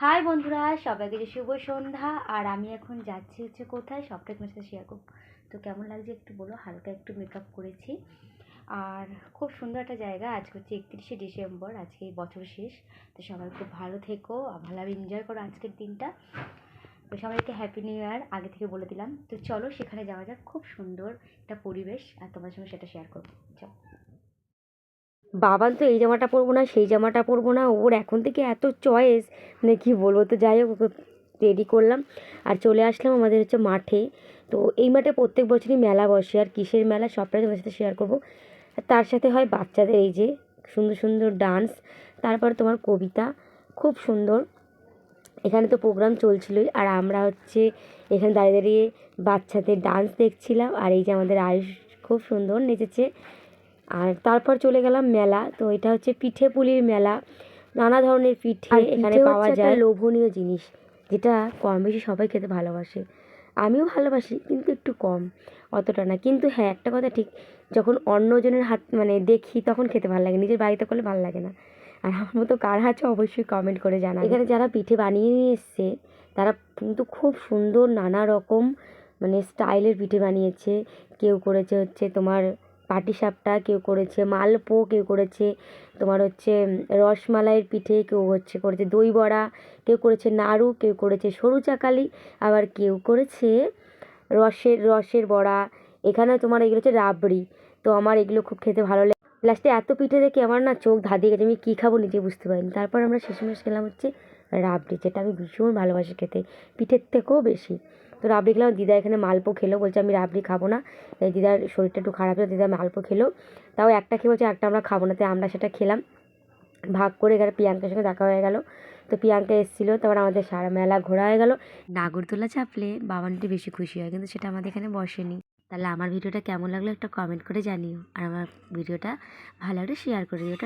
High বন্ধুরা, সবাইকে যে শুভ সন্ধ্যা। আর আমি এখন যাচ্ছি কোথায়, সবটা তোমার সাথে শেয়ার করবো। তো কেমন লাগছে একটু বলো। হালকা একটু মেকআপ করেছি আর খুব সুন্দর একটা জায়গা। আজকে 31শে ডিসেম্বর, আজকে বছর শেষ। তো সবাই খুব ভালো থেকো আর ভালোভাবে এনজয় করো আজকের দিনটা। তো সবাইকে হ্যাপি নিউ ইয়ার আগে থেকে বলে দিলাম। তো চলো সেখানে যাওয়া যাক। খুব সুন্দর একটা পরিবেশ আর তোমার সঙ্গে সেটা শেয়ার করবো। চলো। বাবান তো এই জামাটা পরবো না, সেই জামাটা পরবো না, ওর এখন থেকে এত চয়েস, মানে কী বলবো। তো যাই হোক, ওকে রেডি করলাম আর চলে আসলাম আমাদের মাঠে। তো এই মাঠে প্রত্যেক বছরই মেলা বসে, আর কিসের মেলা সবটাই তোমার সাথে শেয়ার করবো। তার সাথে হয় বাচ্চাদের এই যে সুন্দর সুন্দর ডান্স, তারপর তোমার কবিতা, খুব সুন্দর। এখানে তো প্রোগ্রাম চলছিলই, আর আমরা এখানে দাঁড়িয়ে দাঁড়িয়ে বাচ্চাদের ডান্স দেখছিলাম। আর এই যে আমাদের আয়ুষ খুব সুন্দর নেচেছে। আর তারপর চলে গেলাম মেলা। তো এটা পিঠে পুলির মেলা, নানা ধরনের পিঠে এখানে পাওয়া যায়। লোভনীয় জিনিস যেটা কম বেশি সবাই খেতে ভালোবাসে, আমিও ভালোবাসি কিন্তু একটু কম, অতটা না। কিন্তু হ্যাঁ, একটা কথা ঠিক, যখন অন্যজনের হাত দেখি তখন খেতে ভালো লাগে, নিজের বাড়িতে করলে ভালো লাগে না। আর আমার মতো কার আছে অবশ্যই কমেন্ট করে জানা। এখানে যারা পিঠে বানিয়ে নিয়ে এসছে তারা কিন্তু খুব সুন্দর নানা রকম স্টাইলের পিঠে বানিয়েছে। কেউ করেছে তোমার পাটিসাপটা, কেউ করেছে মালপো, কেউ করেছে তোমার রসমালাইয়ের পিঠে, কেউ করেছে দই বড়া, কেউ করেছে নাড়ু, কেউ করেছে সরু চাকালি, আবার কেউ করেছে রসের বড়া। এখানে তোমার এগুলো রাবড়ি। তো আমার এগুলো খুব খেতে ভালো লাগে। লাস্টে এত পিঠে দেখে আমার না চোখ ধাঁধিয়ে গেছে, আমি কী খাবো নিজে বুঝতে পারিনি। তারপর আমরা শেষমেশ খেলাম রাবড়ি, যেটা আমি ভীষণ ভালোবাসি খেতে, পিঠের থেকেও বেশি। তো রাবড়ি খেলাম। দিদা এখানে মালপো খেলো, বলছে আমি রাবড়ি খাবো না। দিদার শরীরটা একটু খারাপ হলো, দিদা মালপো খেলো। তাও একটা খেয়ে বলছে একটা আমরা খাবো না, তাই আমরা সেটা খেলাম ভাগ করে। এখানে প্রিয়াঙ্কার সঙ্গে দেখা হয়ে গেল। তো প্রিয়াঙ্কা এসেছিলো, তারপর আমাদের সারা মেলা ঘোরা হয়ে গেল। নাগরদোলা চাপলে বাবানটি বেশি খুশি হয়, কিন্তু সেটা আমাদের এখানে বসেনি। তাহলে আমার ভিডিওটা কেমন লাগলো একটা কমেন্ট করে জানিও, আর আমার ভিডিওটা ভালো লাগলে শেয়ার করে দিও।